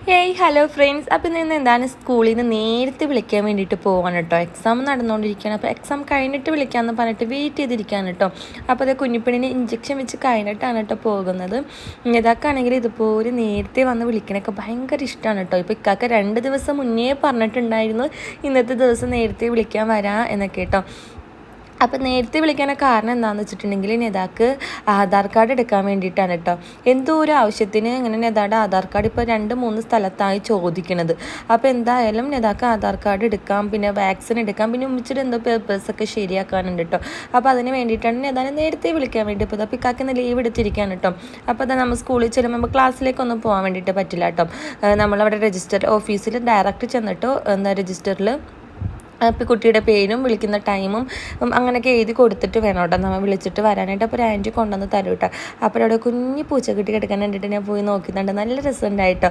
Hey hello friends. അപ്പോൾ നിന്ന് എന്താണ് സ്കൂളിൽ നിന്ന് നേരത്തെ വിളിക്കാൻ വേണ്ടിയിട്ട് പോകാൻ കേട്ടോ. എക്സാം നടന്നുകൊണ്ടിരിക്കുകയാണ്. അപ്പോൾ എക്സാം കഴിഞ്ഞിട്ട് വിളിക്കാമെന്ന് പറഞ്ഞിട്ട് വെയിറ്റ് ചെയ്തിരിക്കുകയാണ് കേട്ടോ. അപ്പോൾ അത് കുഞ്ഞിപ്പെണ്ണിന് ഇഞ്ചക്ഷൻ വെച്ച് കഴിഞ്ഞിട്ടാണ് കേട്ടോ പോകുന്നത്. ഇതാക്കാണെങ്കിൽ ഇതുപോലെ നേരത്തെ വന്ന് വിളിക്കണൊക്കെ ഭയങ്കര ഇഷ്ടമാണ് കേട്ടോ. ഇപ്പോൾ ഇക്കാക്ക 2 ദിവസം മുന്നേ പറഞ്ഞിട്ടുണ്ടായിരുന്നു ഇന്നത്തെ ദിവസം നേരത്തെ വിളിക്കാൻ വരാം എന്നൊക്കെ കേട്ടോ. അപ്പോൾ നേരത്തെ വിളിക്കാനുള്ള കാരണം എന്താണെന്ന് വെച്ചിട്ടുണ്ടെങ്കിൽ നെതാക്ക് ആധാർ കാർഡ് എടുക്കാൻ വേണ്ടിയിട്ടാണ് കേട്ടോ. എന്തോ ഒരു ആവശ്യത്തിന് ഇങ്ങനെ നെതായുടെ ആധാർ കാർഡ് ഇപ്പോൾ 2-3 സ്ഥലത്തായി ചോദിക്കണത്. അപ്പോൾ എന്തായാലും നെതാക്ക് ആധാർ കാർഡ് എടുക്കാം, പിന്നെ വാക്സിൻ എടുക്കാം, പിന്നെ ഉമ്മിച്ചിട്ട് എന്തോ പേപ്പേഴ്സൊക്കെ ശരിയാക്കാനുണ്ട് കേട്ടോ. അപ്പോൾ അതിന് വേണ്ടിയിട്ടാണ് നെതാനെ നേരത്തെ വിളിക്കാൻ വേണ്ടി പോയത്. അപ്പോൾ ഇക്കാക്കിന്ന് ലീവ് എടുത്തിരിക്കുകയാണ് കേട്ടോ. അപ്പോൾ അതാ നമ്മൾ സ്കൂളിൽ ചെല്ലുമ്പോൾ നമ്മൾ ക്ലാസ്സിലേക്കൊന്നും പോകാൻ വേണ്ടിയിട്ട് പറ്റില്ല കേട്ടോ. നമ്മളവിടെ രജിസ്റ്റർ ഓഫീസിൽ ഡയറക്റ്റ് ചെന്നിട്ടോ രജിസ്റ്ററിൽ അപ്പോൾ കുട്ടിയുടെ പേരും വിളിക്കുന്ന ടൈമും അങ്ങനെയൊക്കെ എഴുതി കൊടുത്തിട്ട് വേണം കേട്ടോ നമ്മൾ വിളിച്ചിട്ട് വരാനായിട്ട്. അപ്പോൾ ഒരു ആൻറ്റി കൊണ്ടുവന്ന് തരും കേട്ടോ. അപ്പോൾ അവിടെ കുഞ്ഞ് പൂച്ചക്കുട്ടി കിടക്കാൻ വേണ്ടിയിട്ട് ഞാൻ പോയി നോക്കുന്നുണ്ട്. നല്ല രസമുണ്ടായിട്ടോ.